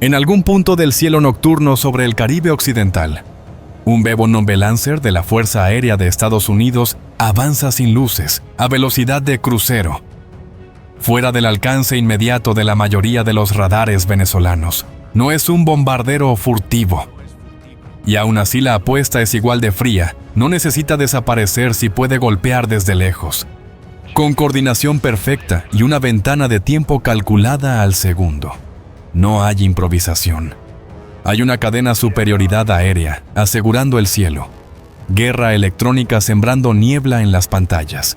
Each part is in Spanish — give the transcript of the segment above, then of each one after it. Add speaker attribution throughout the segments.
Speaker 1: En algún punto del cielo nocturno sobre el Caribe occidental, un B-1B Lancer de la Fuerza Aérea de Estados Unidos avanza sin luces, a velocidad de crucero, fuera del alcance inmediato de la mayoría de los radares venezolanos. No es un bombardero furtivo. Y aún así la apuesta es igual de fría, no necesita desaparecer si puede golpear desde lejos, con coordinación perfecta y una ventana de tiempo calculada al segundo. No hay improvisación. Hay una cadena superioridad aérea asegurando el cielo, guerra electrónica sembrando niebla en las pantallas,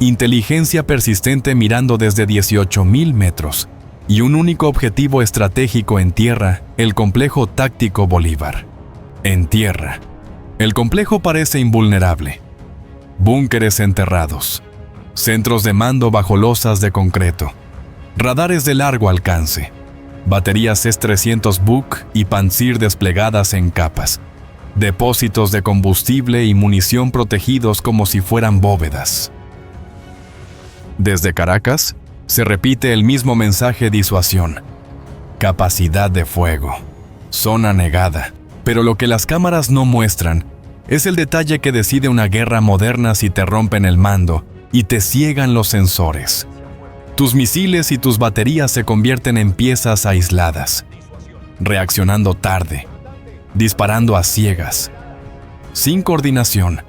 Speaker 1: inteligencia persistente mirando desde 18.000 metros y un único objetivo estratégico en tierra, el complejo táctico Bolívar. En tierra, el complejo parece invulnerable. Búnkeres enterrados, centros de mando bajo losas de concreto, radares de largo alcance, baterías S-300 Buk y Pantsir desplegadas en capas, depósitos de combustible y munición protegidos como si fueran bóvedas. Desde Caracas, se repite el mismo mensaje: disuasión, capacidad de fuego, zona negada. Pero lo que las cámaras no muestran es el detalle que decide una guerra moderna si te rompen el mando y te ciegan los sensores. Tus misiles y tus baterías se convierten en piezas aisladas, reaccionando tarde, disparando a ciegas, sin coordinación.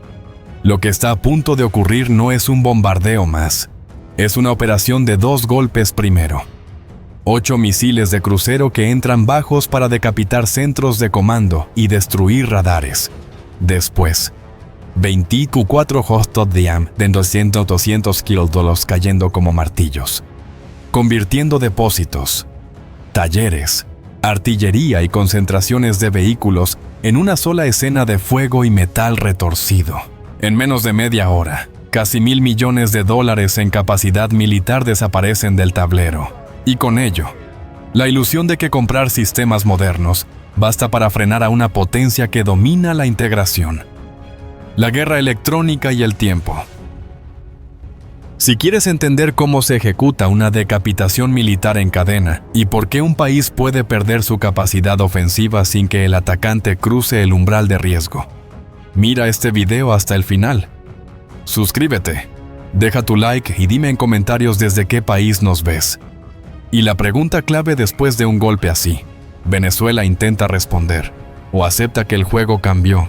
Speaker 1: Lo que está a punto de ocurrir no es un bombardeo más, es una operación de 2 golpes primero. 8 misiles de crucero que entran bajos para decapitar centros de comando y destruir radares. Después, 24 Hostod Diam de 200 kilómetros cayendo como martillos, convirtiendo depósitos, talleres, artillería y concentraciones de vehículos en una sola escena de fuego y metal retorcido. En menos de media hora, casi $1.000 millones en capacidad militar desaparecen del tablero. Y con ello, la ilusión de que comprar sistemas modernos basta para frenar a una potencia que domina la integración, la guerra electrónica y el tiempo. Si quieres entender cómo se ejecuta una decapitación militar en cadena y por qué un país puede perder su capacidad ofensiva sin que el atacante cruce el umbral de riesgo, mira este video hasta el final. Suscríbete, deja tu like y dime en comentarios desde qué país nos ves. Y la pregunta clave después de un golpe así: ¿Venezuela intenta responder o acepta que el juego cambió?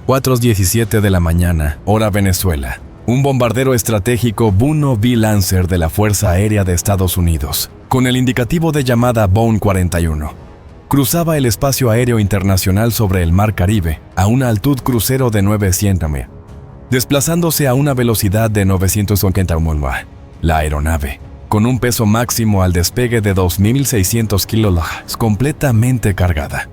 Speaker 1: 4:17 de la mañana, hora Venezuela. Un bombardero estratégico B-1B Lancer de la Fuerza Aérea de Estados Unidos, con el indicativo de llamada Bone 41, cruzaba el espacio aéreo internacional sobre el Mar Caribe a una altitud crucero de 900 metros, desplazándose a una velocidad de 950 km. La aeronave, con un peso máximo al despegue de 2.600 kilos, completamente cargada,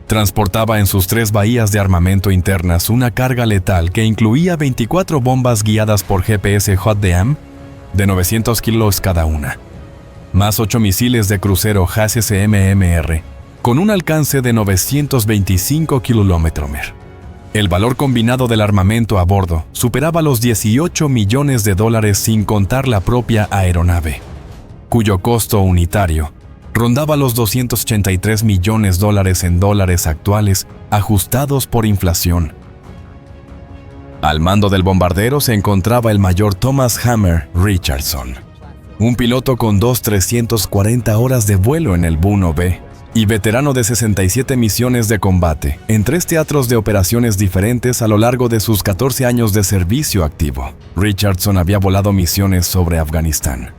Speaker 1: transportaba en sus 3 bahías de armamento internas una carga letal que incluía 24 bombas guiadas por GPS HOTDAM de 900 kilos cada una, más 8 misiles de crucero HASS-MMR con un alcance de 925 kilómetros. El valor combinado del armamento a bordo superaba los $18 millones sin contar la propia aeronave, cuyo costo unitario rondaba los $283 millones en dólares actuales ajustados por inflación. Al mando del bombardero se encontraba el mayor Thomas Hammer Richardson, un piloto con 340 horas de vuelo en el B-1B y veterano de 67 misiones de combate en 3 teatros de operaciones diferentes a lo largo de sus 14 años de servicio activo. Richardson había volado misiones sobre Afganistán,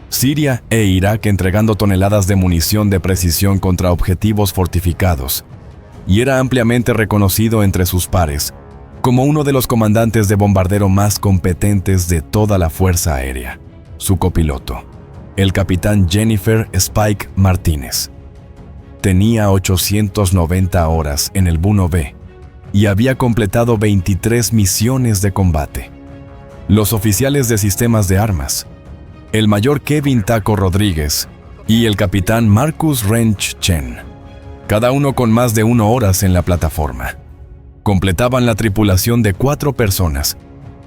Speaker 1: Siria e Irak entregando toneladas de munición de precisión contra objetivos fortificados, y era ampliamente reconocido entre sus pares como uno de los comandantes de bombardero más competentes de toda la Fuerza Aérea. Su copiloto, el capitán Jennifer Spike Martínez, tenía 890 horas en el B-1B y había completado 23 misiones de combate. Los oficiales de sistemas de armas, el mayor Kevin Taco Rodríguez y el capitán Marcus Wrench Chen, cada uno con más de 1 hora en la plataforma, completaban la tripulación de 4 personas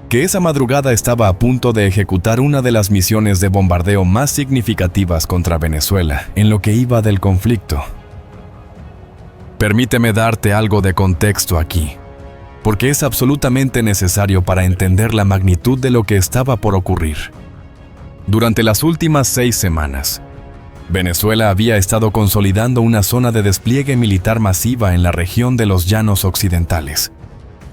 Speaker 1: que esa madrugada estaba a punto de ejecutar una de las misiones de bombardeo más significativas contra Venezuela en lo que iba del conflicto. Permíteme darte algo de contexto aquí, porque es absolutamente necesario para entender la magnitud de lo que estaba por ocurrir. Durante las últimas 6 semanas, Venezuela había estado consolidando una zona de despliegue militar masiva en la región de los Llanos Occidentales,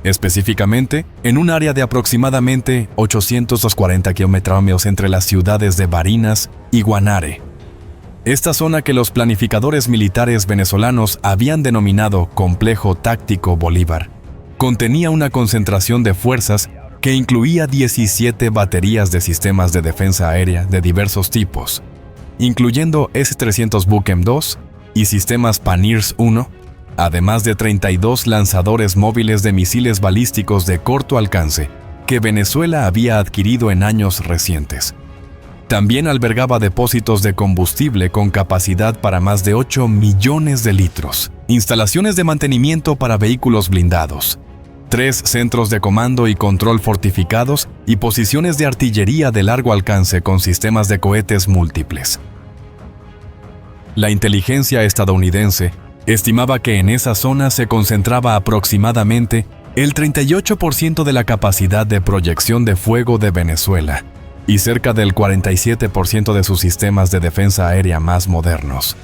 Speaker 1: específicamente en un área de aproximadamente 840 kilómetros entre las ciudades de Barinas y Guanare. Esta zona, que los planificadores militares venezolanos habían denominado Complejo Táctico Bolívar, contenía una concentración de fuerzas que incluía 17 baterías de sistemas de defensa aérea de diversos tipos, incluyendo S-300 Bukem-2 y sistemas Panirs-1, además de 32 lanzadores móviles de misiles balísticos de corto alcance que Venezuela había adquirido en años recientes. También albergaba depósitos de combustible con capacidad para más de 8 millones de litros, instalaciones de mantenimiento para vehículos blindados, 3 centros de comando y control fortificados y posiciones de artillería de largo alcance con sistemas de cohetes múltiples. La inteligencia estadounidense estimaba que en esa zona se concentraba aproximadamente el 38% de la capacidad de proyección de fuego de Venezuela y cerca del 47% de sus sistemas de defensa aérea más modernos.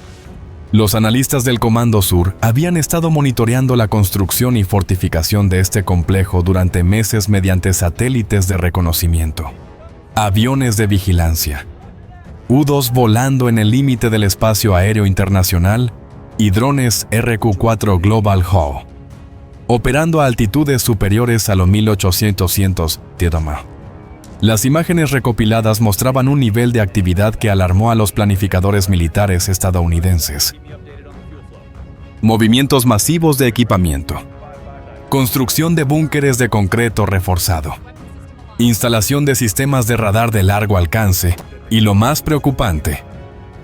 Speaker 1: Los analistas del Comando Sur habían estado monitoreando la construcción y fortificación de este complejo durante meses mediante satélites de reconocimiento, aviones de vigilancia, U-2 volando en el límite del espacio aéreo internacional y drones RQ-4 Global Hawk, operando a altitudes superiores a los 1800 km. Las imágenes recopiladas mostraban un nivel de actividad que alarmó a los planificadores militares estadounidenses. Movimientos masivos de equipamiento. Construcción de búnkeres de concreto reforzado. Instalación de sistemas de radar de largo alcance. Y lo más preocupante,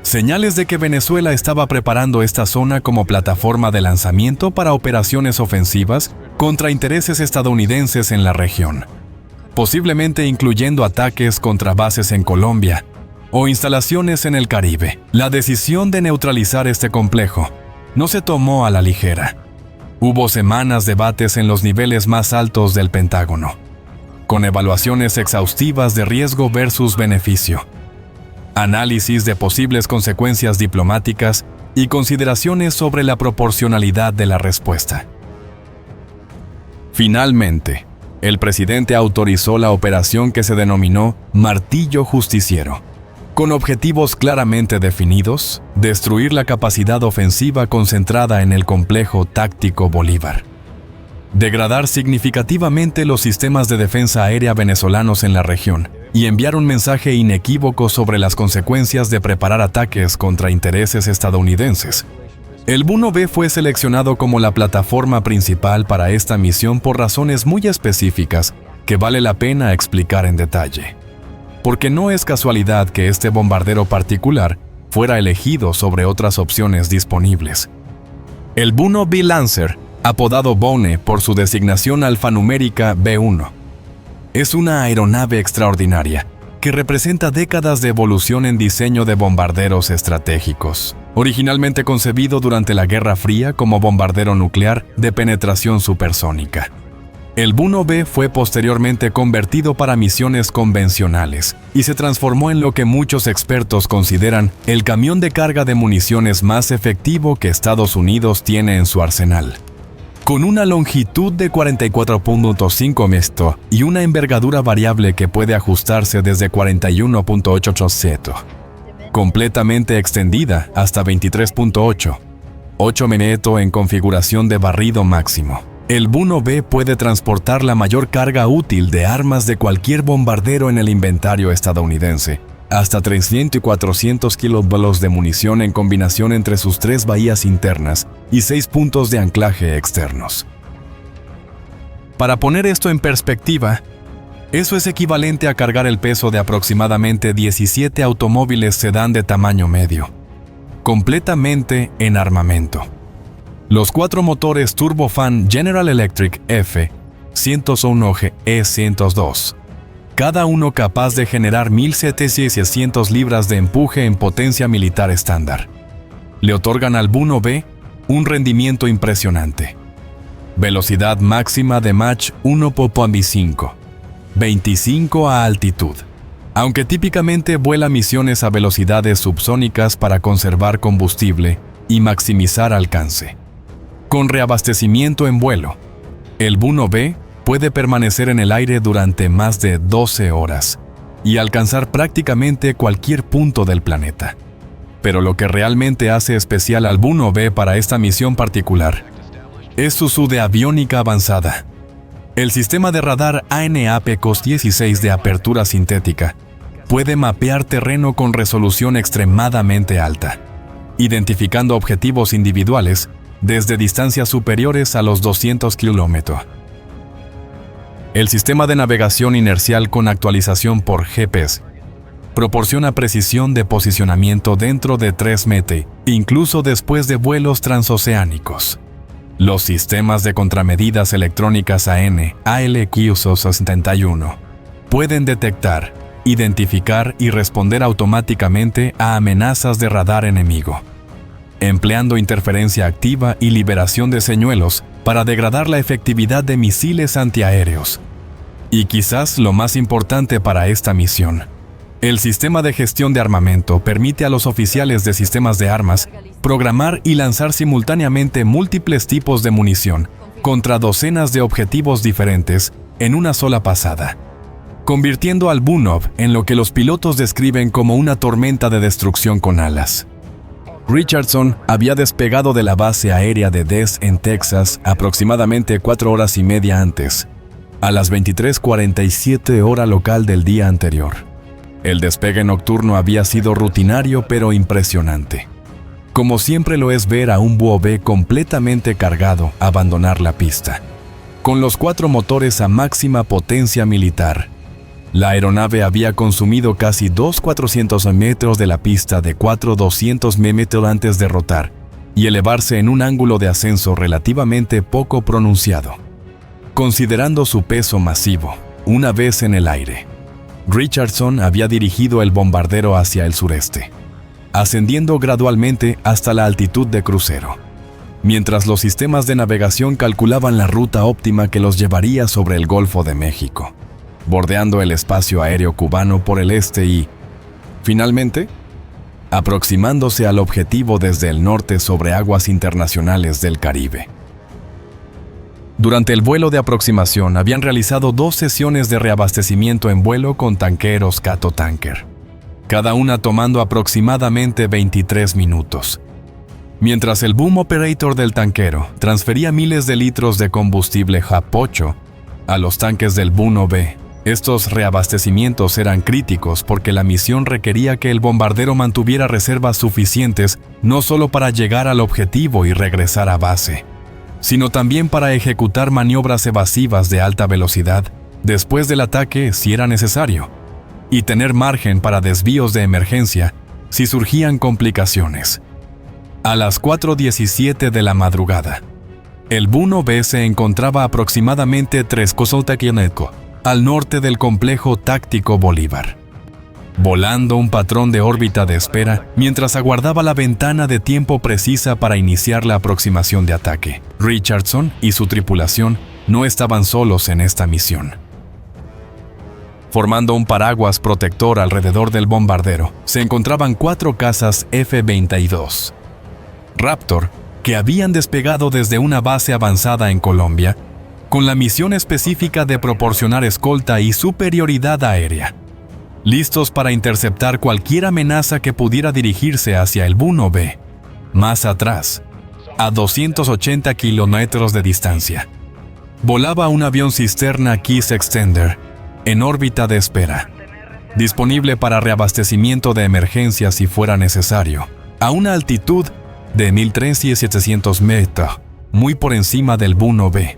Speaker 1: señales de que Venezuela estaba preparando esta zona como plataforma de lanzamiento para operaciones ofensivas contra intereses estadounidenses en la región, posiblemente incluyendo ataques contra bases en Colombia o instalaciones en el Caribe. La decisión de neutralizar este complejo no se tomó a la ligera. Hubo semanas de debates en los niveles más altos del Pentágono, con evaluaciones exhaustivas de riesgo versus beneficio, análisis de posibles consecuencias diplomáticas y consideraciones sobre la proporcionalidad de la respuesta. Finalmente, el presidente autorizó la operación que se denominó Martillo Justiciero, con objetivos claramente definidos: destruir la capacidad ofensiva concentrada en el complejo táctico Bolívar, degradar significativamente los sistemas de defensa aérea venezolanos en la región y enviar un mensaje inequívoco sobre las consecuencias de preparar ataques contra intereses estadounidenses. El Bu-1B fue seleccionado como la plataforma principal para esta misión por razones muy específicas que vale la pena explicar en detalle. Porque no es casualidad que este bombardero particular fuera elegido sobre otras opciones disponibles. El Bu-1B Lancer, apodado Bone por su designación alfanumérica B1, es una aeronave extraordinaria que representa décadas de evolución en diseño de bombarderos estratégicos. Originalmente concebido durante la Guerra Fría como bombardero nuclear de penetración supersónica, el Bu-1B fue posteriormente convertido para misiones convencionales y se transformó en lo que muchos expertos consideran el camión de carga de municiones más efectivo que Estados Unidos tiene en su arsenal. Con una longitud de 44.5 metros y una envergadura variable que puede ajustarse desde 41.8 completamente extendida hasta 23.8 metros en configuración de barrido máximo. El Bu-1B puede transportar la mayor carga útil de armas de cualquier bombardero en el inventario estadounidense, hasta 300 y 400 kilos de munición en combinación entre sus 3 bahías internas y 6 puntos de anclaje externos. Para poner esto en perspectiva, eso es equivalente a cargar el peso de aproximadamente 17 automóviles sedán de tamaño medio, completamente en armamento. Los 4 motores turbofan General Electric F 101G E-102, cada uno capaz de generar 1.700 libras de empuje en potencia militar estándar. Le otorgan al Buno B un rendimiento impresionante. Velocidad máxima de Mach 1.5, 25 a altitud. Aunque típicamente vuela misiones a velocidades subsónicas para conservar combustible y maximizar alcance. Con reabastecimiento en vuelo, el Buno B puede permanecer en el aire durante más de 12 horas y alcanzar prácticamente cualquier punto del planeta. Pero lo que realmente hace especial al Buno B para esta misión particular es su SUDE aviónica avanzada. El sistema de radar AN/APECOS-16 de apertura sintética puede mapear terreno con resolución extremadamente alta, identificando objetivos individuales desde distancias superiores a los 200 kilómetros. El sistema de navegación inercial con actualización por GPS proporciona precisión de posicionamiento dentro de 3 metros, incluso después de vuelos transoceánicos. Los sistemas de contramedidas electrónicas AN/ALQ-71 pueden detectar, identificar y responder automáticamente a amenazas de radar enemigo, empleando interferencia activa y liberación de señuelos para degradar la efectividad de misiles antiaéreos. Y quizás lo más importante para esta misión, el sistema de gestión de armamento permite a los oficiales de sistemas de armas programar y lanzar simultáneamente múltiples tipos de munición contra docenas de objetivos diferentes en una sola pasada, convirtiendo al Buno en lo que los pilotos describen como una tormenta de destrucción con alas. Richardson había despegado de la base aérea de Des en Texas aproximadamente 4 horas y media antes, a las 23:47 hora local del día anterior. El despegue nocturno había sido rutinario pero impresionante. Como siempre lo es ver a un Buno B completamente cargado abandonar la pista, con los 4 motores a máxima potencia militar. La aeronave había consumido casi 2.400 metros de la pista de 4.200 metros antes de rotar y elevarse en un ángulo de ascenso relativamente poco pronunciado. Considerando su peso masivo, una vez en el aire, Richardson había dirigido el bombardero hacia el sureste, ascendiendo gradualmente hasta la altitud de crucero, mientras los sistemas de navegación calculaban la ruta óptima que los llevaría sobre el Golfo de México, bordeando el espacio aéreo cubano por el este y, finalmente, aproximándose al objetivo desde el norte sobre aguas internacionales del Caribe. Durante el vuelo de aproximación habían realizado 2 sesiones de reabastecimiento en vuelo con tanqueros Cato Tanker, cada una tomando aproximadamente 23 minutos. Mientras el boom operator del tanquero transfería miles de litros de combustible HAP-8 a los tanques del Buno B, estos reabastecimientos eran críticos porque la misión requería que el bombardero mantuviera reservas suficientes no solo para llegar al objetivo y regresar a base, sino también para ejecutar maniobras evasivas de alta velocidad después del ataque si era necesario, y tener margen para desvíos de emergencia si surgían complicaciones. A las 4:17 de la madrugada, el Buno B se encontraba aproximadamente 3 kilómetros al norte del complejo táctico Bolívar, volando un patrón de órbita de espera mientras aguardaba la ventana de tiempo precisa para iniciar la aproximación de ataque. Richardson y su tripulación no estaban solos en esta misión. Formando un paraguas protector alrededor del bombardero, se encontraban 4 cazas F-22 Raptor que habían despegado desde una base avanzada en Colombia, con la misión específica de proporcionar escolta y superioridad aérea, listos para interceptar cualquier amenaza que pudiera dirigirse hacia el Buno B, más atrás, a 280 kilómetros de distancia. Volaba un avión cisterna Kiss Extender en órbita de espera, disponible para reabastecimiento de emergencia si fuera necesario, a una altitud de 1.700 metros, muy por encima del Buno B.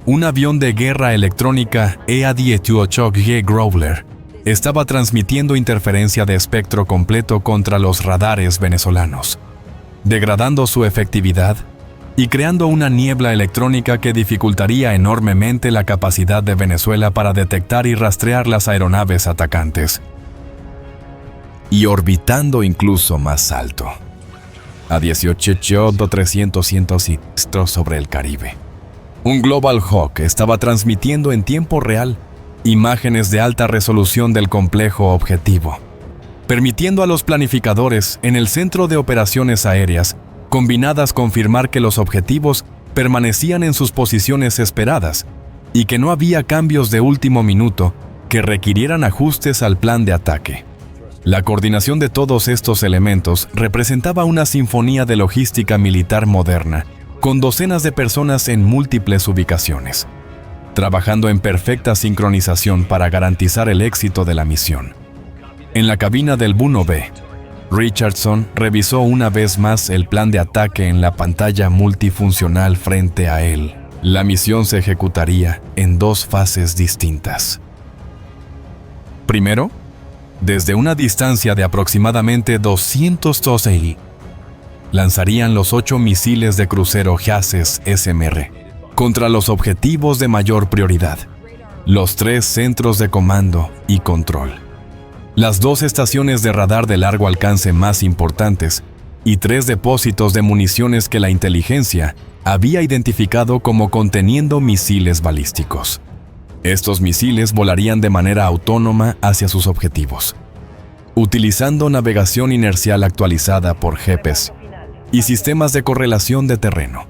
Speaker 1: Un avión de guerra electrónica EA-18G Growler estaba transmitiendo interferencia de espectro completo contra los radares venezolanos, degradando su efectividad y creando una niebla electrónica que dificultaría enormemente la capacidad de Venezuela para detectar y rastrear las aeronaves atacantes. Y orbitando incluso más alto, a 18.300 sobre el Caribe. Un Global Hawk estaba transmitiendo en tiempo real imágenes de alta resolución del complejo objetivo, permitiendo a los planificadores en el Centro de Operaciones Aéreas combinadas confirmar que los objetivos permanecían en sus posiciones esperadas y que no había cambios de último minuto que requirieran ajustes al plan de ataque. La coordinación de todos estos elementos representaba una sinfonía de logística militar moderna, con docenas de personas en múltiples ubicaciones, trabajando en perfecta sincronización para garantizar el éxito de la misión. En la cabina del B-1B, Richardson revisó una vez más el plan de ataque en la pantalla multifuncional frente a él. La misión se ejecutaría en dos fases distintas. Primero, desde una distancia de aproximadamente 212 km, lanzarían los 8 misiles de crucero JASES SMR contra los objetivos de mayor prioridad, los 3 centros de comando y control, las 2 estaciones de radar de largo alcance más importantes y 3 depósitos de municiones que la inteligencia había identificado como conteniendo misiles balísticos. Estos misiles volarían de manera autónoma hacia sus objetivos, utilizando navegación inercial actualizada por GPS y sistemas de correlación de terreno,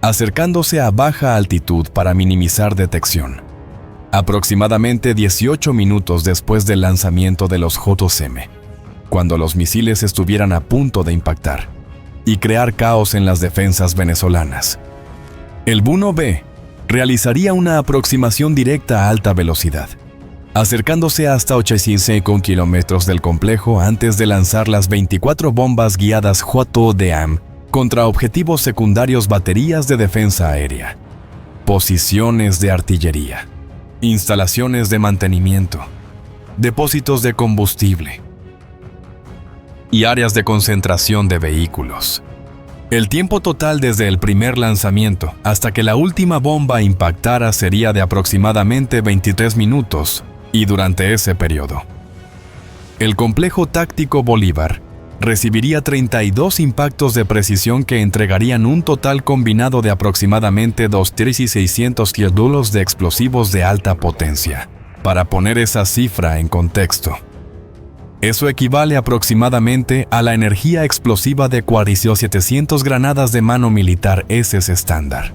Speaker 1: acercándose a baja altitud para minimizar detección. Aproximadamente 18 minutos después del lanzamiento de los JSM, cuando los misiles estuvieran a punto de impactar y crear caos en las defensas venezolanas, el B-1B realizaría una aproximación directa a alta velocidad, acercándose hasta 85 kilómetros del complejo antes de lanzar las 24 bombas guiadas JODAM contra objetivos secundarios, baterías de defensa aérea, posiciones de artillería, instalaciones de mantenimiento, depósitos de combustible y áreas de concentración de vehículos. El tiempo total desde el primer lanzamiento hasta que la última bomba impactara sería de aproximadamente 23 minutos, y durante ese periodo, el complejo táctico Bolívar recibiría 32 impactos de precisión que entregarían un total combinado de aproximadamente 2.600 kilómetros de explosivos de alta potencia. Para poner esa cifra en contexto, eso equivale aproximadamente a la energía explosiva de 4.700 granadas de mano militar SS estándar.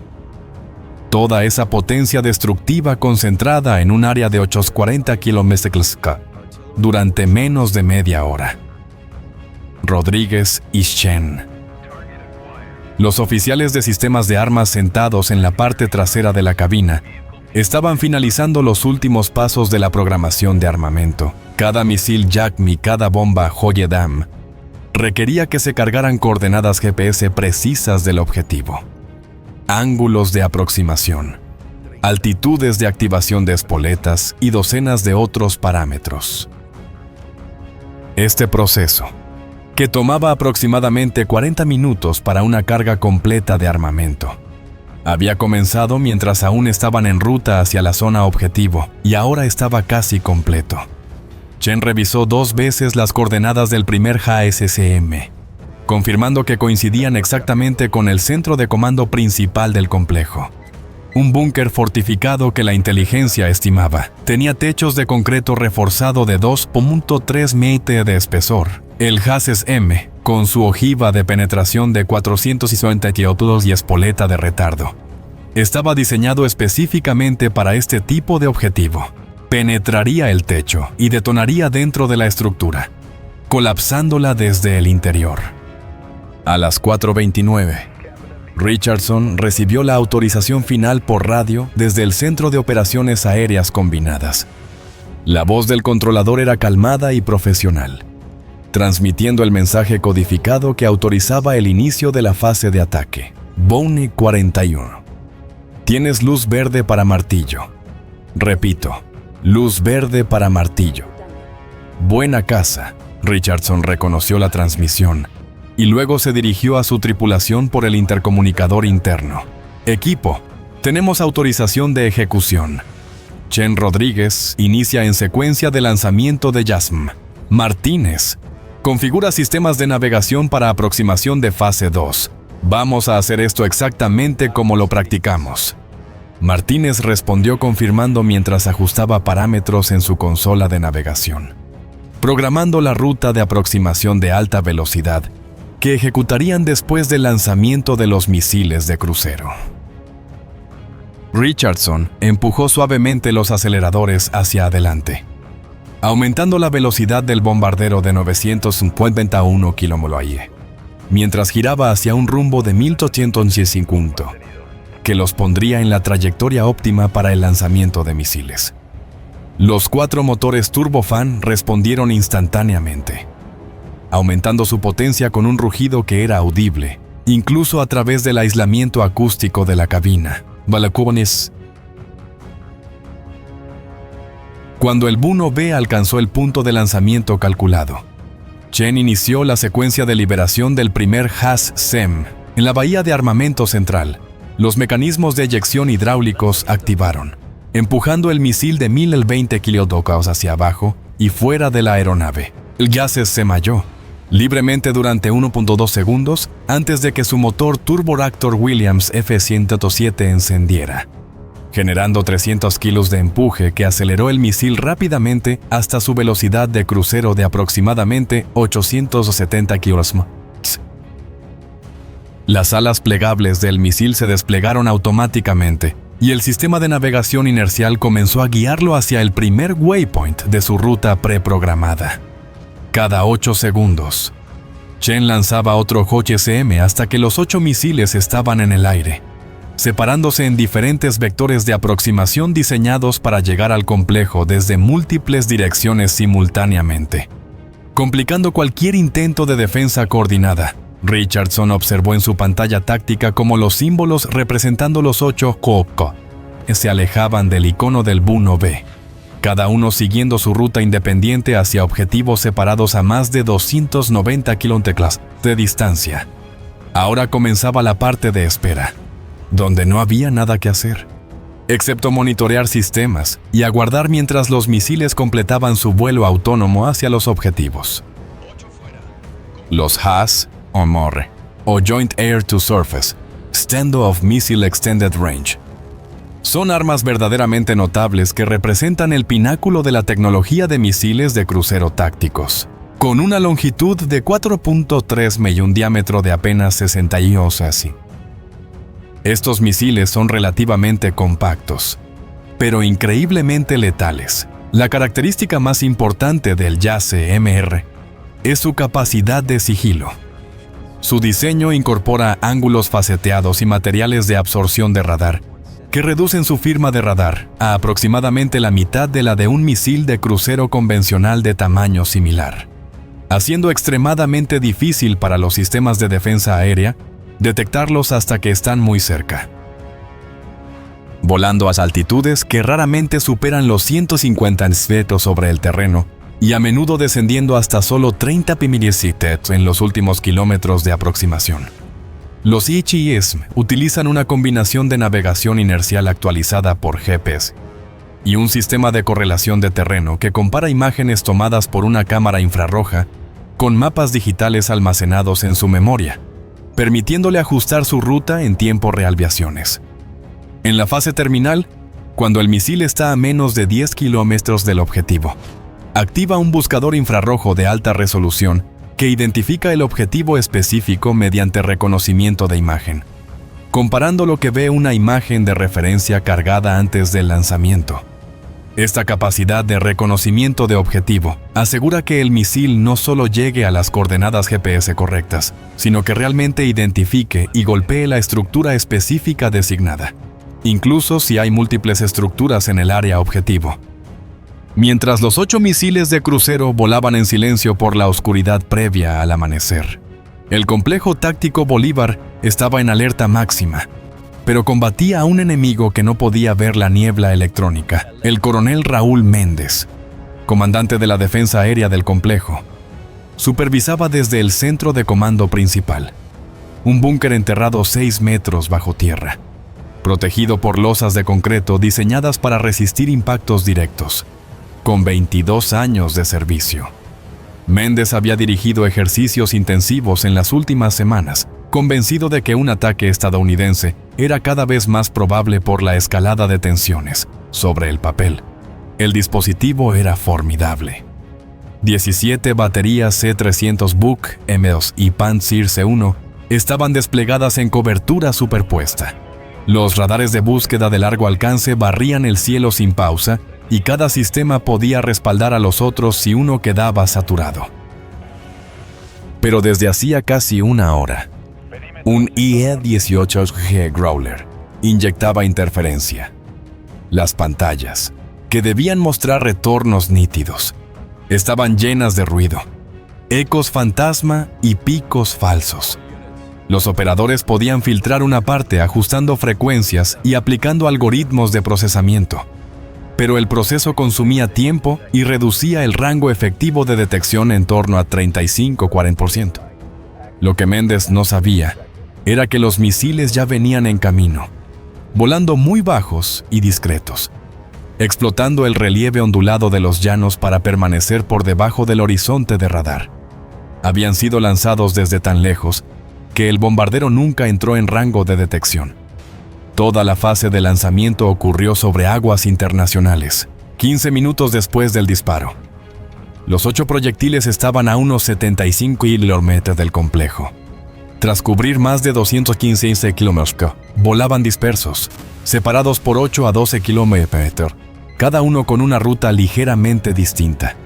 Speaker 1: Toda esa potencia destructiva concentrada en un área de 840 kilómetros durante menos de media hora. Rodríguez y Chen. Los oficiales de sistemas de armas sentados en la parte trasera de la cabina estaban finalizando los últimos pasos de la programación de armamento. Cada misil JACM y cada bomba JODAM requería que se cargaran coordenadas GPS precisas del objetivo, ángulos de aproximación, altitudes de activación de espoletas y docenas de otros parámetros. Este proceso, que tomaba aproximadamente 40 minutos para una carga completa de armamento, había comenzado mientras aún estaban en ruta hacia la zona objetivo y ahora estaba casi completo. Chen revisó 2 veces las coordenadas del primer JSCM, confirmando que coincidían exactamente con el centro de comando principal del complejo. Un búnker fortificado que la inteligencia estimaba tenía techos de concreto reforzado de 2.3 metros de espesor. El JSM, con su ojiva de penetración de 450 kilómetros y espoleta de retardo, estaba diseñado específicamente para este tipo de objetivo. Penetraría el techo y detonaría dentro de la estructura, colapsándola desde el interior. A las 4:29, Richardson recibió la autorización final por radio desde el Centro de Operaciones Aéreas Combinadas. La voz del controlador era calmada y profesional, transmitiendo el mensaje codificado que autorizaba el inicio de la fase de ataque. Boone 41. Tienes luz verde para martillo. Repito, luz verde para martillo. Buena casa. Richardson reconoció la transmisión y luego se dirigió a su tripulación por el intercomunicador interno. Equipo, tenemos autorización de ejecución. Chen Rodríguez inicia en secuencia de lanzamiento de JASM. Martínez, configura sistemas de navegación para aproximación de fase 2. Vamos a hacer esto exactamente como lo practicamos. Martínez respondió confirmando mientras ajustaba parámetros en su consola de navegación, programando la ruta de aproximación de alta velocidad que ejecutarían después del lanzamiento de los misiles de crucero. Richardson empujó suavemente los aceleradores hacia adelante, aumentando la velocidad del bombardero de 951 km/h, mientras giraba hacia un rumbo de 1850, que los pondría en la trayectoria óptima para el lanzamiento de misiles. Los 4 motores turbofan respondieron instantáneamente, aumentando su potencia con un rugido que era audible, incluso a través del aislamiento acústico de la cabina. Balcones. Cuando el Bu-1B alcanzó el punto de lanzamiento calculado, Chen inició la secuencia de liberación del primer HAS-SEM. En la bahía de armamento central, los mecanismos de eyección hidráulicos activaron, empujando el misil de 1020 kilodocas hacia abajo y fuera de la aeronave. El gas se mayó libremente durante 1.2 segundos antes de que su motor Turboraptor Williams F-107 encendiera, generando 300 kilos de empuje que aceleró el misil rápidamente hasta su velocidad de crucero de aproximadamente 870 km. Las alas plegables del misil se desplegaron automáticamente y el sistema de navegación inercial comenzó a guiarlo hacia el primer waypoint de su ruta preprogramada. Cada 8 segundos, Chen lanzaba otro HOCH-SM hasta que los 8 misiles estaban en el aire, separándose en diferentes vectores de aproximación diseñados para llegar al complejo desde múltiples direcciones simultáneamente, complicando cualquier intento de defensa coordinada. Richardson observó en su pantalla táctica cómo los símbolos representando los 8 COCO se alejaban del icono del Bu-1B, cada uno siguiendo su ruta independiente hacia objetivos separados a más de 290 km de distancia. Ahora comenzaba la parte de espera, donde no había nada que hacer, excepto monitorear sistemas y aguardar mientras los misiles completaban su vuelo autónomo hacia los objetivos. Los HAS, o MORE, o Joint Air to Surface, Standoff Missile Extended Range, son armas verdaderamente notables que representan el pináculo de la tecnología de misiles de crucero tácticos. Con una longitud de 4.3 m y un diámetro de apenas 61 casi. Estos misiles son relativamente compactos, pero increíblemente letales. La característica más importante del JASM-R es su capacidad de sigilo. Su diseño incorpora ángulos faceteados y materiales de absorción de radar, que reducen su firma de radar a aproximadamente la mitad de la de un misil de crucero convencional de tamaño similar, haciendo extremadamente difícil para los sistemas de defensa aérea detectarlos hasta que están muy cerca. Volando a altitudes que raramente superan los 150 metros sobre el terreno y a menudo descendiendo hasta solo 30 mph en los últimos kilómetros de aproximación. Los HISM utilizan una combinación de navegación inercial actualizada por GPS y un sistema de correlación de terreno que compara imágenes tomadas por una cámara infrarroja con mapas digitales almacenados en su memoria, permitiéndole ajustar su ruta en tiempo real viaciones. En la fase terminal, cuando el misil está a menos de 10 kilómetros del objetivo, activa un buscador infrarrojo de alta resolución que identifica el objetivo específico mediante reconocimiento de imagen, comparando lo que ve una imagen de referencia cargada antes del lanzamiento. Esta capacidad de reconocimiento de objetivo asegura que el misil no solo llegue a las coordenadas GPS correctas, sino que realmente identifique y golpee la estructura específica designada, incluso si hay múltiples estructuras en el área objetivo. Mientras los 8 misiles de crucero volaban en silencio por la oscuridad previa al amanecer, el complejo táctico Bolívar estaba en alerta máxima, pero combatía a un enemigo que no podía ver la niebla electrónica. El coronel Raúl Méndez, comandante de la defensa aérea del complejo, supervisaba desde el centro de comando principal, un búnker enterrado 6 metros bajo tierra, protegido por losas de concreto diseñadas para resistir impactos directos, con 22 años de servicio. Méndez había dirigido ejercicios intensivos en las últimas semanas, convencido de que un ataque estadounidense era cada vez más probable por la escalada de tensiones. Sobre el papel, el dispositivo era formidable. 17 baterías C-300 Buk, M2 y Pantsir C-1 estaban desplegadas en cobertura superpuesta. Los radares de búsqueda de largo alcance barrían el cielo sin pausa y cada sistema podía respaldar a los otros si uno quedaba saturado. Pero desde hacía casi una hora, un IE-18G Growler inyectaba interferencia. Las pantallas, que debían mostrar retornos nítidos, estaban llenas de ruido, ecos fantasma y picos falsos. Los operadores podían filtrar una parte ajustando frecuencias y aplicando algoritmos de procesamiento, pero el proceso consumía tiempo y reducía el rango efectivo de detección en torno a 35-40%. Lo que Méndez no sabía era que los misiles ya venían en camino, volando muy bajos y discretos, explotando el relieve ondulado de los llanos para permanecer por debajo del horizonte de radar. Habían sido lanzados desde tan lejos que el bombardero nunca entró en rango de detección. Toda la fase de lanzamiento ocurrió sobre aguas internacionales, 15 minutos después del disparo. Los 8 proyectiles estaban a unos 75 kilómetros del complejo. Tras cubrir más de 215 kilómetros, volaban dispersos, separados por 8 a 12 kilómetros, cada uno con una ruta ligeramente distinta,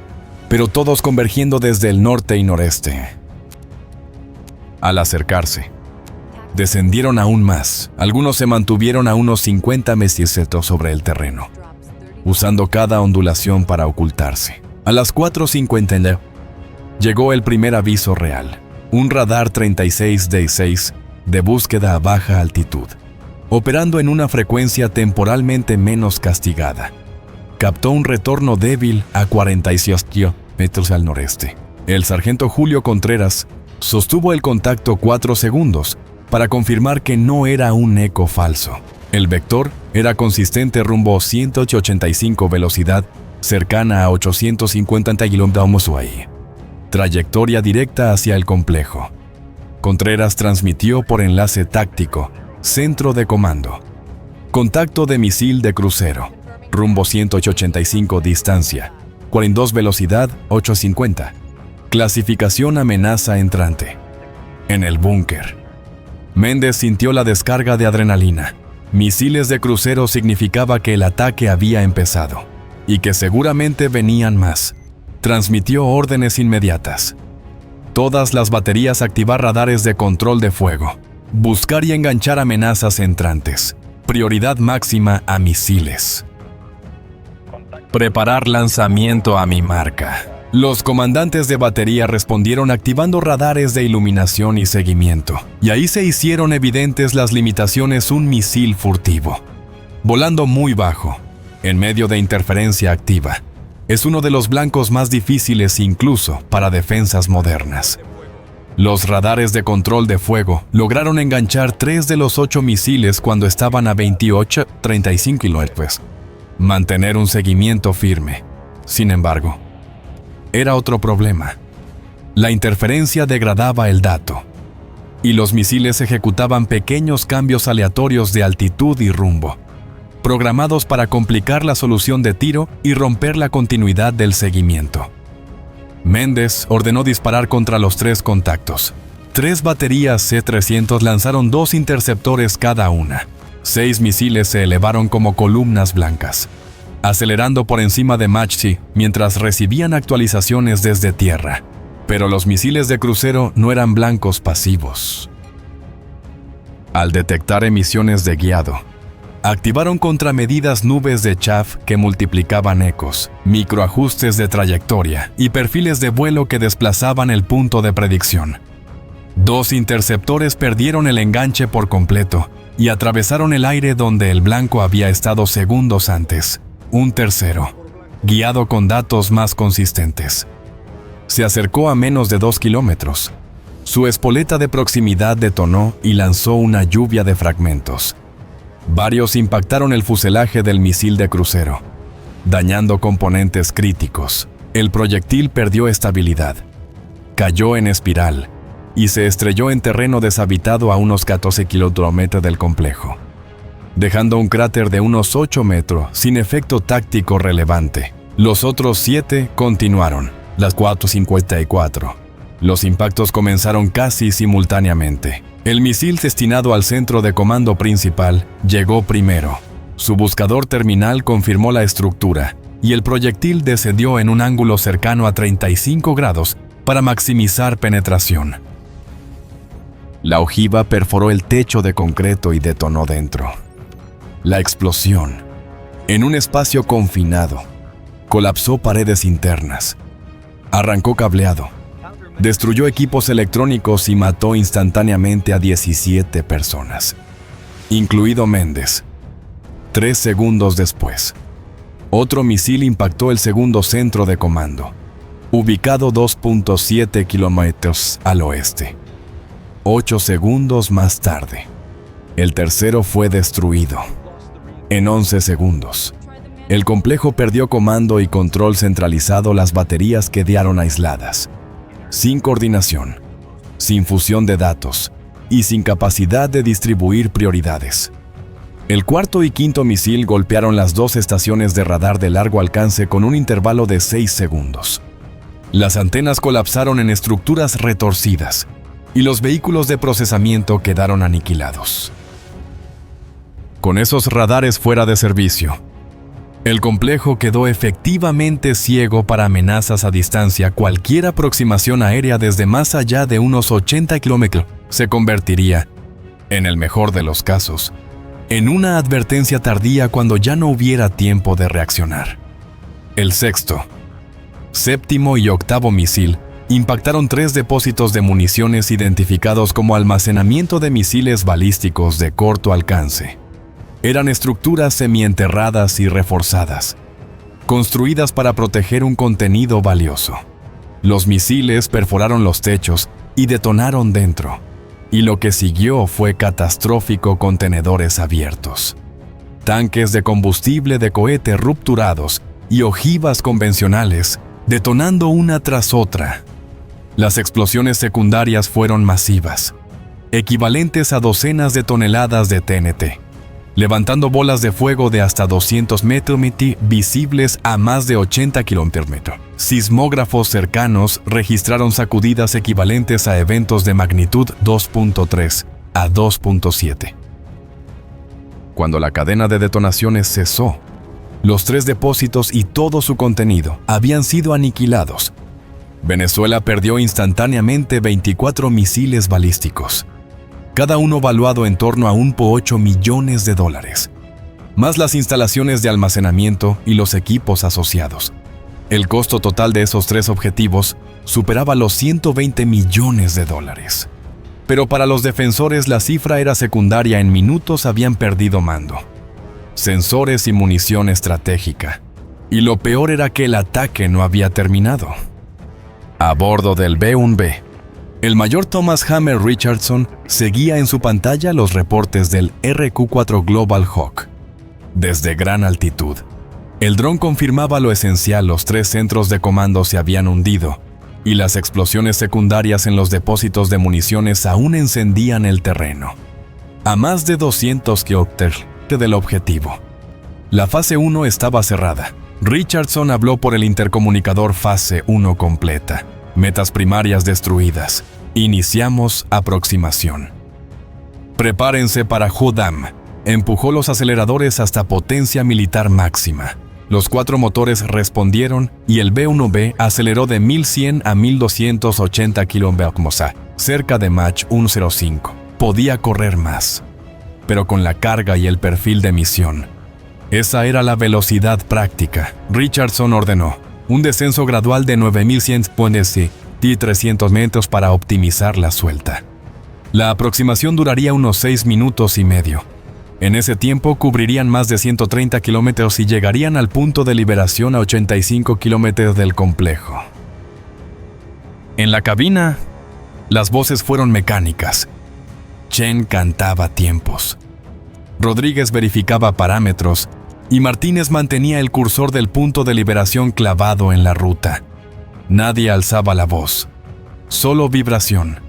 Speaker 1: pero todos convergiendo desde el norte y noreste. Al acercarse, descendieron aún más. Algunos se mantuvieron a unos 50 metros sobre el terreno, usando cada ondulación para ocultarse. A las 4:50 llegó el primer aviso real. Un radar 36D6 de búsqueda a baja altitud, operando en una frecuencia temporalmente menos castigada, captó un retorno débil a 46 kilómetros al noreste. El sargento Julio Contreras sostuvo el contacto 4 segundos para confirmar que no era un eco falso. El vector era consistente rumbo 185 velocidad, cercana a 850 km/h. Trayectoria directa hacia el complejo. Contreras transmitió por enlace táctico, centro de comando. Contacto de misil de crucero, rumbo 185 distancia, 42 velocidad 850. Clasificación amenaza entrante. En el búnker, Méndez sintió la descarga de adrenalina. Misiles de crucero significaba que el ataque había empezado y que seguramente venían más. Transmitió órdenes inmediatas. Todas las baterías activar radares de control de fuego. Buscar y enganchar amenazas entrantes. Prioridad máxima a misiles. Preparar lanzamiento a mi marca. Los comandantes de batería respondieron activando radares de iluminación y seguimiento, y ahí se hicieron evidentes las limitaciones un misil furtivo. Volando muy bajo, en medio de interferencia activa, es uno de los blancos más difíciles incluso para defensas modernas. Los radares de control de fuego lograron enganchar 3 de los 8 misiles cuando estaban a 28-35 kilómetros. Mantener un seguimiento firme, sin embargo, era otro problema. La interferencia degradaba el dato, y los misiles ejecutaban pequeños cambios aleatorios de altitud y rumbo, programados para complicar la solución de tiro y romper la continuidad del seguimiento. Méndez ordenó disparar contra los 3 contactos. 3 baterías C-300 lanzaron 2 interceptores cada una. 6 misiles se elevaron como columnas blancas, acelerando por encima de Machchi mientras recibían actualizaciones desde tierra. Pero los misiles de crucero no eran blancos pasivos. Al detectar emisiones de guiado, activaron contramedidas nubes de chaff que multiplicaban ecos, microajustes de trayectoria y perfiles de vuelo que desplazaban el punto de predicción. 2 interceptores perdieron el enganche por completo y atravesaron el aire donde el blanco había estado segundos antes. Un tercero, guiado con datos más consistentes, Se acercó a menos de 2 kilómetros. Su espoleta de proximidad detonó y lanzó una lluvia de fragmentos. Varios impactaron el fuselaje del misil de crucero, dañando componentes críticos. El proyectil perdió estabilidad, cayó en espiral y se estrelló en terreno deshabitado a unos 14 kilómetros del complejo, dejando un cráter de unos 8 metros sin efecto táctico relevante. Los otros 7 continuaron. Las 4:54. Los impactos comenzaron casi simultáneamente. El misil destinado al centro de comando principal llegó primero. Su buscador terminal confirmó la estructura y el proyectil descendió en un ángulo cercano a 35 grados para maximizar penetración. La ojiva perforó el techo de concreto y detonó dentro. La explosión, en un espacio confinado, colapsó paredes internas, arrancó cableado, destruyó equipos electrónicos y mató instantáneamente a 17 personas, incluido Méndez. 3 segundos después, otro misil impactó el segundo centro de comando, ubicado 2.7 kilómetros al oeste. 8 segundos más tarde, el tercero fue destruido. En 11 segundos, el complejo perdió comando y control centralizado. Las baterías quedaron aisladas, sin coordinación, sin fusión de datos y sin capacidad de distribuir prioridades. El cuarto y quinto misil golpearon las 2 estaciones de radar de largo alcance con un intervalo de 6 segundos. Las antenas colapsaron en estructuras retorcidas y los vehículos de procesamiento quedaron aniquilados. Con esos radares fuera de servicio, el complejo quedó efectivamente ciego para amenazas a distancia. Cualquier aproximación aérea desde más allá de unos 80 kilómetros se convertiría, en el mejor de los casos, en una advertencia tardía cuando ya no hubiera tiempo de reaccionar. El sexto, séptimo y octavo misil impactaron 3 depósitos de municiones identificados como almacenamiento de misiles balísticos de corto alcance. Eran estructuras semienterradas y reforzadas, construidas para proteger un contenido valioso. Los misiles perforaron los techos y detonaron dentro, y lo que siguió fue catastrófico: contenedores abiertos, tanques de combustible de cohete rupturados y ojivas convencionales detonando una tras otra. Las explosiones secundarias fueron masivas, equivalentes a docenas de toneladas de TNT, levantando bolas de fuego de hasta 200 metros visibles a más de 80 kilómetros. Sismógrafos cercanos registraron sacudidas equivalentes a eventos de magnitud 2.3 a 2.7. Cuando la cadena de detonaciones cesó, los 3 depósitos y todo su contenido habían sido aniquilados. Venezuela perdió instantáneamente 24 misiles balísticos, cada uno valuado en torno a $1.8 millones, más las instalaciones de almacenamiento y los equipos asociados. El costo total de esos 3 objetivos superaba los $120 millones. Pero para los defensores la cifra era secundaria. En minutos habían perdido mando, sensores y munición estratégica. Y lo peor era que el ataque no había terminado. A bordo del B-1B, el mayor Thomas Hammer Richardson seguía en su pantalla los reportes del RQ-4 Global Hawk. Desde gran altitud, el dron confirmaba lo esencial: los 3 centros de comando se habían hundido y las explosiones secundarias en los depósitos de municiones aún encendían el terreno, a más de 200 kilómetros del objetivo. La fase 1 estaba cerrada. Richardson habló por el intercomunicador: fase 1 completa, metas primarias destruidas, iniciamos aproximación. Prepárense para Hodam. Empujó los aceleradores hasta potencia militar máxima. Los 4 motores respondieron y el B-1B aceleró de 1100 a 1280 km/h, cerca de Mach 105. Podía correr más, pero con la carga y el perfil de misión, esa era la velocidad práctica. Richardson ordenó un descenso gradual de 9100 y 300 metros para optimizar la suelta. La aproximación duraría unos 6 minutos y medio. En ese tiempo cubrirían más de 130 kilómetros y llegarían al punto de liberación a 85 kilómetros del complejo. En la cabina, las voces fueron mecánicas. Chen cantaba tiempos. Rodríguez verificaba parámetros y Martínez mantenía el cursor del punto de liberación clavado en la ruta. Nadie alzaba la voz. Solo vibración,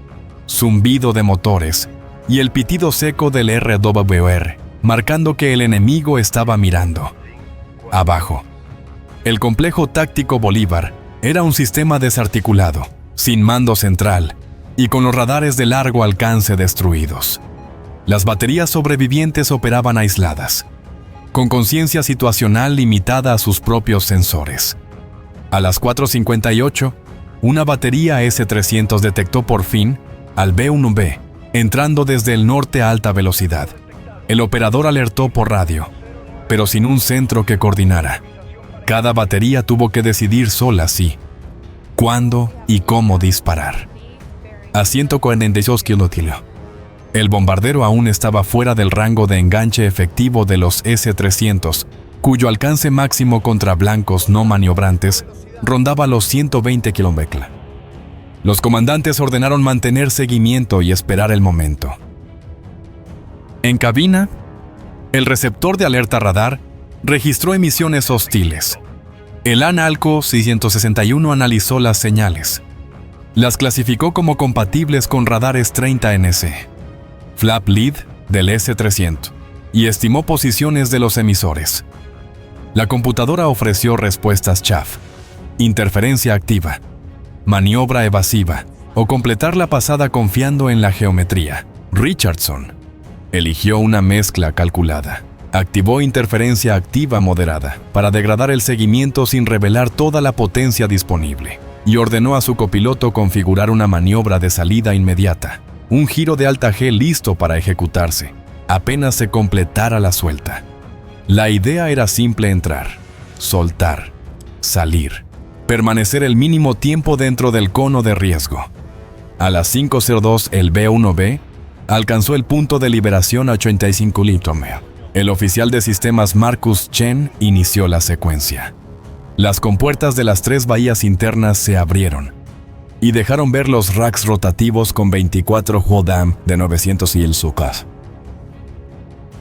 Speaker 1: zumbido de motores y el pitido seco del RWR, marcando que el enemigo estaba mirando. Abajo. El complejo táctico Bolívar era un sistema desarticulado, sin mando central y con los radares de largo alcance destruidos. Las baterías sobrevivientes operaban aisladas, con conciencia situacional limitada a sus propios sensores. A las 4:58, una batería S-300 detectó por fin al B-1B, entrando desde el norte a alta velocidad. El operador alertó por radio, pero sin un centro que coordinara. Cada batería tuvo que decidir sola si, cuándo y cómo disparar. A 142 kilómetros. El bombardero aún estaba fuera del rango de enganche efectivo de los S-300, cuyo alcance máximo contra blancos no maniobrantes rondaba los 120 kilómetros. Los comandantes ordenaron mantener seguimiento y esperar el momento. En cabina, el receptor de alerta radar registró emisiones hostiles. El ANALCO 661 analizó las señales. Las clasificó como compatibles con radares 30 NC, flap lead del S-300, y estimó posiciones de los emisores. La computadora ofreció respuestas chaff, interferencia activa, maniobra evasiva o completar la pasada confiando en la geometría. Richardson eligió una mezcla calculada. Activó interferencia activa moderada para degradar el seguimiento sin revelar toda la potencia disponible y ordenó a su copiloto configurar una maniobra de salida inmediata, un giro de alta G listo para ejecutarse, apenas se completara la suelta. La idea era simple: entrar, soltar, salir, permanecer el mínimo tiempo dentro del cono de riesgo. A las 5:02 el B-1B alcanzó el punto de liberación a 85 kilómetros. El oficial de sistemas Marcus Chen inició la secuencia. Las compuertas de las 3 bahías internas se abrieron y dejaron ver los racks rotativos con 24 Hodam de 900 y el Sucas.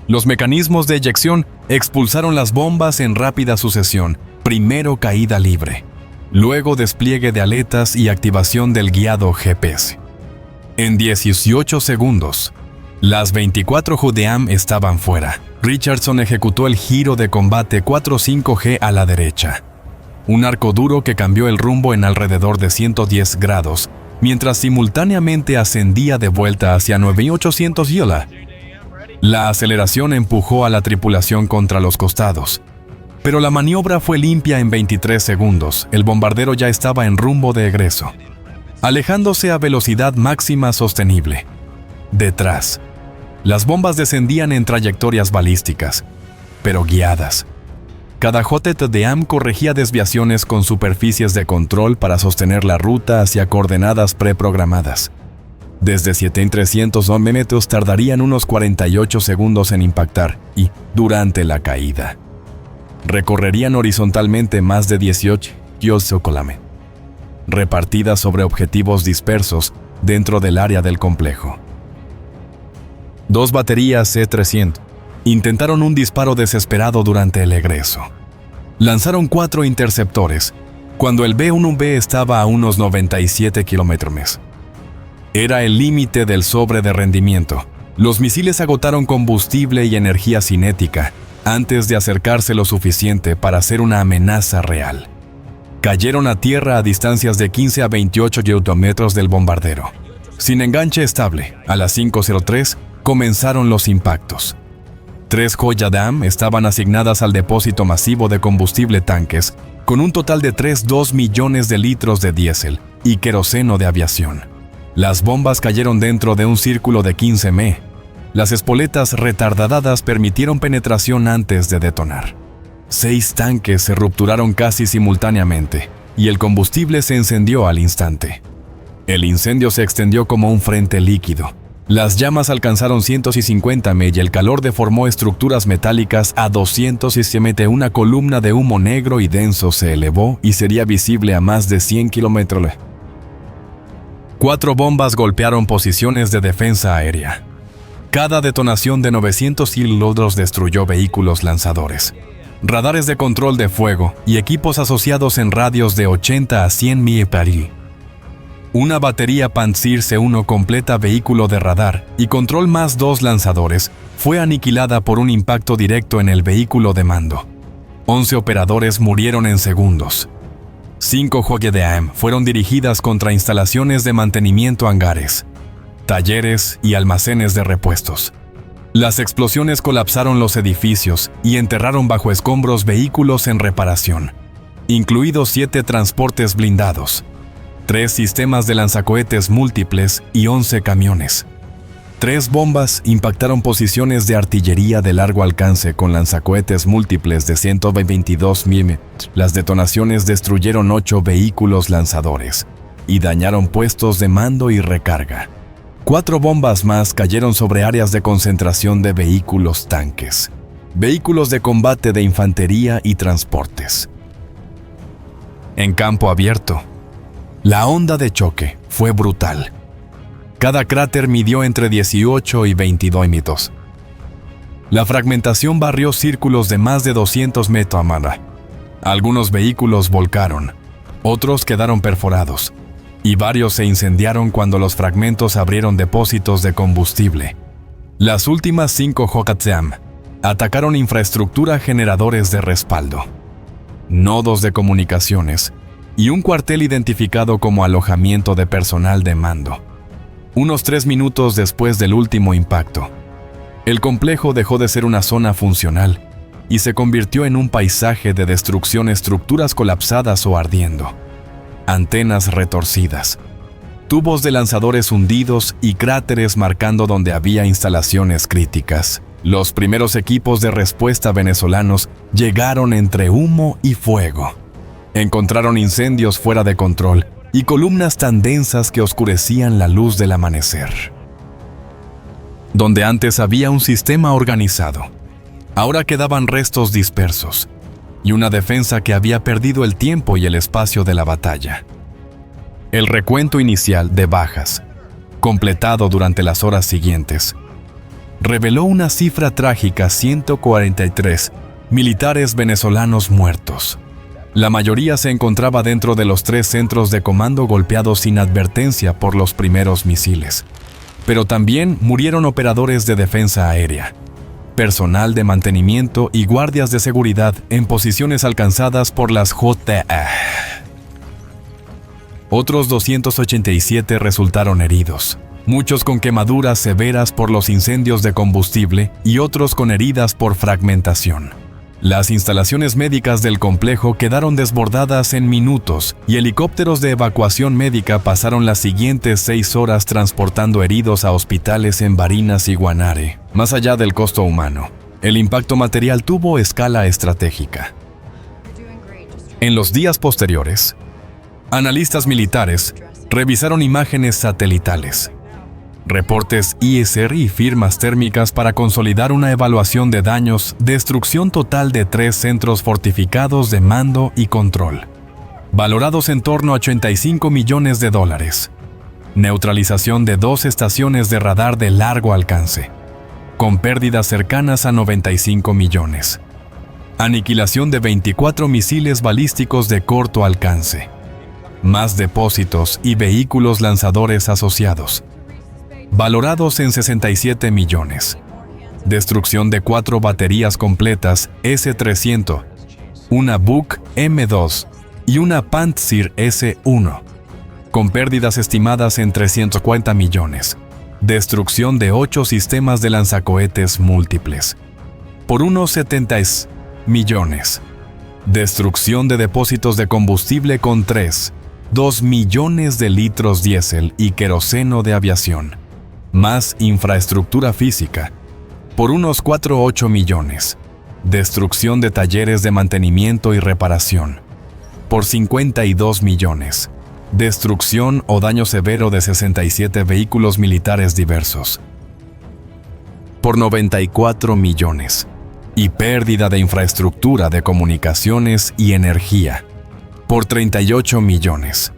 Speaker 1: Los mecanismos de eyección expulsaron las bombas en rápida sucesión, primero caída libre, luego despliegue de aletas y activación del guiado GPS. En 18 segundos, las 24 Judeam estaban fuera. Richardson ejecutó el giro de combate 4-5G a la derecha, un arco duro que cambió el rumbo en alrededor de 110 grados, mientras simultáneamente ascendía de vuelta hacia 9800 Yola. La aceleración empujó a la tripulación contra los costados, pero la maniobra fue limpia en 23 segundos. El bombardero ya estaba en rumbo de egreso, alejándose a velocidad máxima sostenible. Detrás, las bombas descendían en trayectorias balísticas, pero guiadas. Cada JTDAM corregía desviaciones con superficies de control para sostener la ruta hacia coordenadas preprogramadas. Desde 7.300 metros tardarían unos 48 segundos en impactar y, durante la caída, recorrerían horizontalmente más de 18 kilómetros, repartidas sobre objetivos dispersos dentro del área del complejo. 2 baterías C-300 intentaron un disparo desesperado durante el egreso. Lanzaron 4 interceptores, cuando el B-1B estaba a unos 97 kilómetros. Era el límite del sobre de rendimiento. Los misiles agotaron combustible y energía cinética antes de acercarse lo suficiente para ser una amenaza real. Cayeron a tierra a distancias de 15 a 28 kilómetros del bombardero. Sin enganche estable, a las 5:03 comenzaron los impactos. 3 Joyadam estaban asignadas al depósito masivo de combustible tanques, con un total de 3,2 millones de litros de diésel y queroseno de aviación. Las bombas cayeron dentro de un círculo de 15 m. Las espoletas retardadas permitieron penetración antes de detonar. 6 tanques se rupturaron casi simultáneamente y el combustible se encendió al instante. El incendio se extendió como un frente líquido. Las llamas alcanzaron 150 m y el calor deformó estructuras metálicas a 200 m. Una columna de humo negro y denso se elevó y sería visible a más de 100 kilómetros. 4 bombas golpearon posiciones de defensa aérea. Cada detonación de 900 kilómetros destruyó vehículos lanzadores, radares de control de fuego y equipos asociados en radios de 80 a 100 millas. Una batería Pantsir C-1 completa vehículo de radar y control más 2 lanzadores fue aniquilada por un impacto directo en el vehículo de mando. 11 operadores murieron en segundos. 5 Hwagyedaem fueron dirigidas contra instalaciones de mantenimiento, hangares, talleres y almacenes de repuestos. Las explosiones colapsaron los edificios y enterraron bajo escombros vehículos en reparación, incluidos 7 transportes blindados, 3 sistemas de lanzacohetes múltiples y 11 camiones. 3 bombas impactaron posiciones de artillería de largo alcance con lanzacohetes múltiples de 122 mm. Las detonaciones destruyeron 8 vehículos lanzadores y dañaron puestos de mando y recarga. 4 bombas más cayeron sobre áreas de concentración de vehículos tanques, vehículos de combate de infantería y transportes. En campo abierto, la onda de choque fue brutal. Cada cráter midió entre 18 y 22 metros. La fragmentación barrió círculos de más de 200 metros. Algunos vehículos volcaron, otros quedaron perforados, y varios se incendiaron cuando los fragmentos abrieron depósitos de combustible. Las últimas 5 Hwagyedaem atacaron infraestructura, generadores de respaldo, nodos de comunicaciones y un cuartel identificado como alojamiento de personal de mando. Unos 3 minutos después del último impacto, el complejo dejó de ser una zona funcional y se convirtió en un paisaje de destrucción, estructuras colapsadas o ardiendo, antenas retorcidas, tubos de lanzadores hundidos y cráteres marcando donde había instalaciones críticas. Los primeros equipos de respuesta venezolanos llegaron entre humo y fuego. Encontraron incendios fuera de control y columnas tan densas que oscurecían la luz del amanecer. Donde antes había un sistema organizado, ahora quedaban restos dispersos y una defensa que había perdido el tiempo y el espacio de la batalla. El recuento inicial de bajas, completado durante las horas siguientes, reveló una cifra trágica: 143 militares venezolanos muertos. La mayoría se encontraba dentro de los 3 centros de comando golpeados sin advertencia por los primeros misiles. Pero también murieron operadores de defensa aérea, personal de mantenimiento y guardias de seguridad en posiciones alcanzadas por las JA. Otros 287 resultaron heridos, muchos con quemaduras severas por los incendios de combustible y otros con heridas por fragmentación. Las instalaciones médicas del complejo quedaron desbordadas en minutos y helicópteros de evacuación médica pasaron las siguientes 6 horas transportando heridos a hospitales en Barinas y Guanare. Más allá del costo humano, el impacto material tuvo escala estratégica. En los días posteriores, analistas militares revisaron imágenes satelitales, reportes ISR y firmas térmicas para consolidar una evaluación de daños, destrucción total de 3 centros fortificados de mando y control, valorados en torno a $85 millones, neutralización de 2 estaciones de radar de largo alcance, con pérdidas cercanas a 95 millones, aniquilación de 24 misiles balísticos de corto alcance, más depósitos y vehículos lanzadores asociados, valorados en 67 millones. Destrucción de 4 baterías completas S-300, una Buk M2 y una Pantsir S-1, con pérdidas estimadas en 340 millones. Destrucción de 8 sistemas de lanzacohetes múltiples, por unos 70 millones. Destrucción de depósitos de combustible con 2 millones de litros diésel y queroseno de aviación, más infraestructura física, por unos 4,8 millones. Destrucción de talleres de mantenimiento y reparación, por 52 millones. Destrucción o daño severo de 67 vehículos militares diversos, por 94 millones. Y pérdida de infraestructura de comunicaciones y energía, por 38 millones.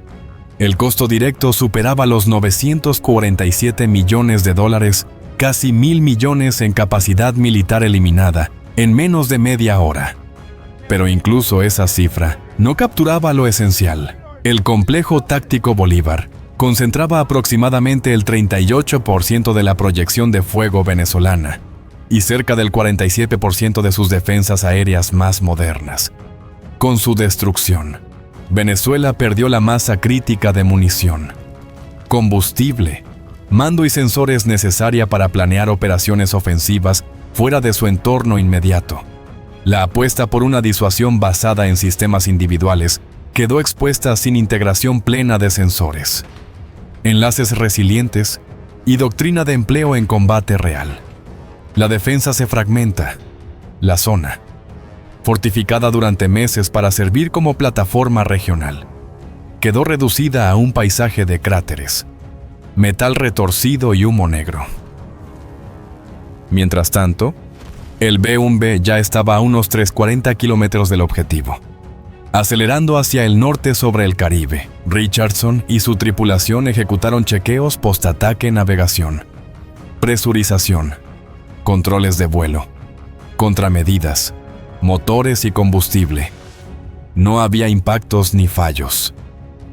Speaker 1: El costo directo superaba los 947 millones de dólares, casi 1.000 millones en capacidad militar eliminada, en menos de media hora. Pero incluso esa cifra no capturaba lo esencial. El complejo táctico Bolívar concentraba aproximadamente el 38% de la proyección de fuego venezolana y cerca del 47% de sus defensas aéreas más modernas. Con su destrucción, Venezuela perdió la masa crítica de munición, combustible, mando y sensores necesaria para planear operaciones ofensivas fuera de su entorno inmediato. La apuesta por una disuasión basada en sistemas individuales quedó expuesta sin integración plena de sensores, enlaces resilientes y doctrina de empleo en combate real. La defensa se fragmenta. La zona, fortificada durante meses para servir como plataforma regional, quedó reducida a un paisaje de cráteres, metal retorcido y humo negro. Mientras tanto, el B-1B ya estaba a unos 340 kilómetros del objetivo, acelerando hacia el norte sobre el Caribe. Richardson y su tripulación ejecutaron chequeos post-ataque, navegación, presurización, controles de vuelo, contramedidas, motores y combustible. No había impactos ni fallos.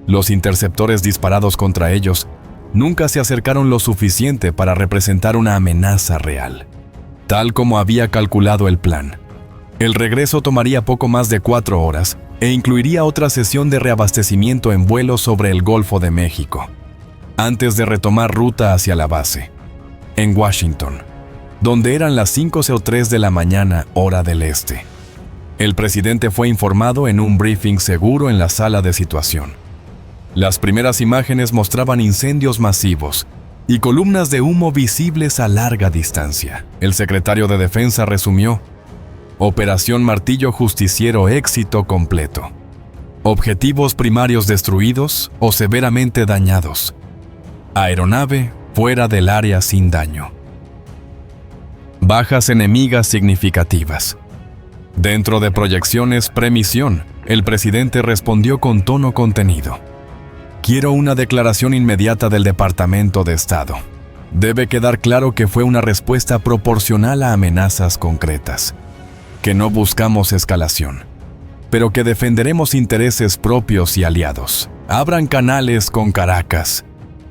Speaker 1: Los interceptores disparados contra ellos nunca se acercaron lo suficiente para representar una amenaza real. Tal como había calculado el plan, el regreso tomaría poco más de 4 horas e incluiría otra sesión de reabastecimiento en vuelo sobre el Golfo de México, antes de retomar ruta hacia la base, en Washington, donde eran las 5:03 de la mañana, hora del este. El presidente fue informado en un briefing seguro en la sala de situación. Las primeras imágenes mostraban incendios masivos y columnas de humo visibles a larga distancia. El secretario de Defensa resumió: Operación Martillo Justiciero, éxito completo. Objetivos primarios destruidos o severamente dañados. Aeronave fuera del área sin daño. Bajas enemigas significativas. Dentro de proyecciones premisión, el presidente respondió con tono contenido: Quiero una declaración inmediata del Departamento de Estado. Debe quedar claro que fue una respuesta proporcional a amenazas concretas, que no buscamos escalación, pero que defenderemos intereses propios y aliados. Abran canales con Caracas.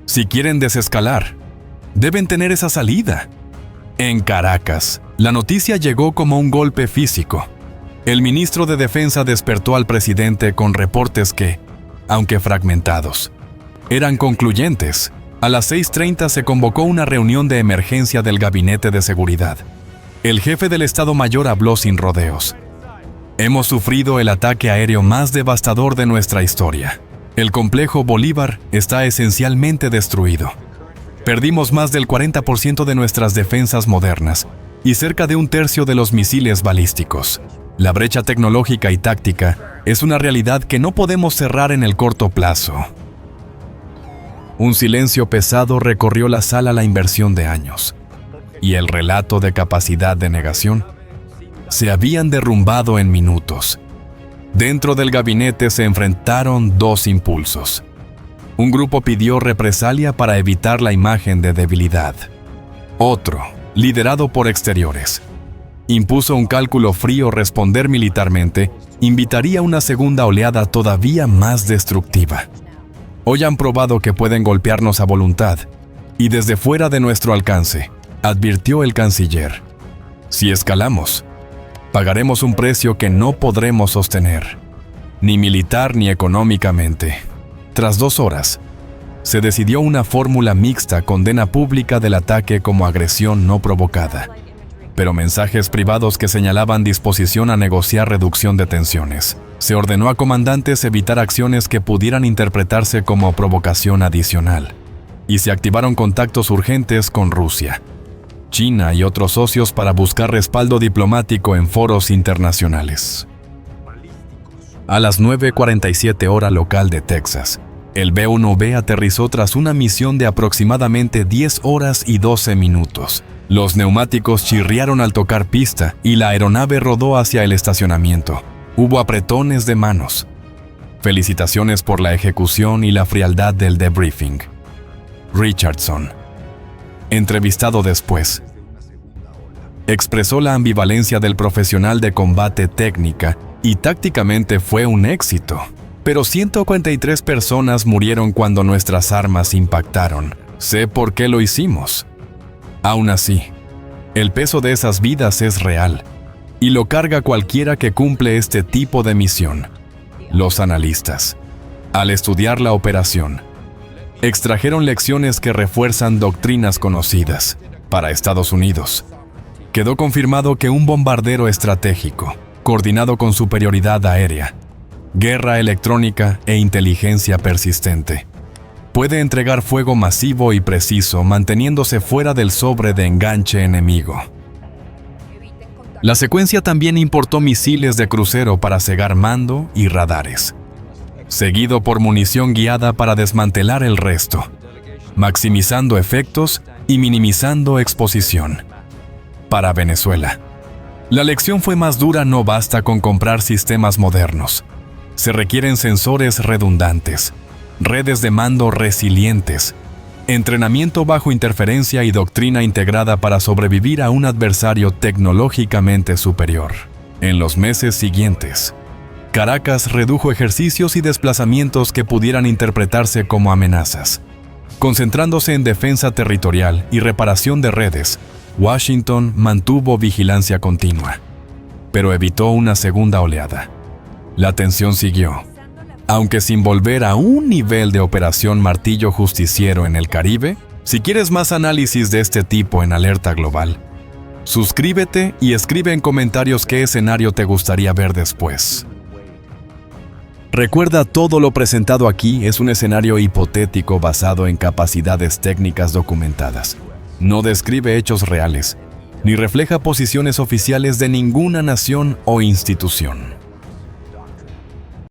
Speaker 1: Si quieren desescalar, deben tener esa salida. En Caracas, la noticia llegó como un golpe físico. El ministro de Defensa despertó al presidente con reportes que, aunque fragmentados, eran concluyentes. A las 6:30 se convocó una reunión de emergencia del Gabinete de Seguridad. El jefe del Estado Mayor habló sin rodeos. Hemos sufrido el ataque aéreo más devastador de nuestra historia. El complejo Bolívar está esencialmente destruido. Perdimos más del 40% de nuestras defensas modernas y cerca de 1/3 de los misiles balísticos. La brecha tecnológica y táctica es una realidad que no podemos cerrar en el corto plazo. Un silencio pesado recorrió la sala. La inversión de años y el relato de capacidad de negación se habían derrumbado en minutos. Dentro del gabinete se enfrentaron dos impulsos. Un grupo pidió represalia para evitar la imagen de debilidad. Otro, liderado por exteriores, impuso un cálculo frío: responder militarmente invitaría a una segunda oleada todavía más destructiva. Hoy han probado que pueden golpearnos a voluntad y desde fuera de nuestro alcance, advirtió el canciller. Si escalamos, pagaremos un precio que no podremos sostener, ni militar ni económicamente. Tras 2 horas, se decidió una fórmula mixta: condena pública del ataque como agresión no provocada, pero mensajes privados que señalaban disposición a negociar reducción de tensiones. Se ordenó a comandantes evitar acciones que pudieran interpretarse como provocación adicional, y se activaron contactos urgentes con Rusia, China y otros socios para buscar respaldo diplomático en foros internacionales. A las 9:47 hora local de Texas, el B-1B aterrizó tras una misión de aproximadamente 10 horas y 12 minutos. Los neumáticos chirriaron al tocar pista y la aeronave rodó hacia el estacionamiento. Hubo apretones de manos. Felicitaciones por la ejecución y la frialdad del debriefing. Richardson, entrevistado después, expresó la ambivalencia del profesional de combate técnica y tácticamente fue un éxito. Pero 143 personas murieron cuando nuestras armas impactaron. Sé por qué lo hicimos. Aún así, el peso de esas vidas es real y lo carga cualquiera que cumple este tipo de misión. Los analistas, al estudiar la operación, extrajeron lecciones que refuerzan doctrinas conocidas. Para Estados Unidos, quedó confirmado que un bombardero estratégico, coordinado con superioridad aérea, guerra electrónica e inteligencia persistente, puede entregar fuego masivo y preciso manteniéndose fuera del sobre de enganche enemigo. La secuencia también importó misiles de crucero para cegar mando y radares, seguido por munición guiada para desmantelar el resto, maximizando efectos y minimizando exposición. Para Venezuela, la lección fue más dura. No basta con comprar sistemas modernos. Se requieren sensores redundantes, redes de mando resilientes, entrenamiento bajo interferencia y doctrina integrada para sobrevivir a un adversario tecnológicamente superior. En los meses siguientes, Caracas redujo ejercicios y desplazamientos que pudieran interpretarse como amenazas. Concentrándose en defensa territorial y reparación de redes, Washington mantuvo vigilancia continua, pero evitó una segunda oleada. La tensión siguió, aunque sin volver a un nivel de operación martillo justiciero en el Caribe. Si quieres más análisis de este tipo en Alerta Global, suscríbete y escribe en comentarios qué escenario te gustaría ver después. Recuerda, todo lo presentado aquí es un escenario hipotético basado en capacidades técnicas documentadas. No describe hechos reales, ni refleja posiciones oficiales de ninguna nación o institución.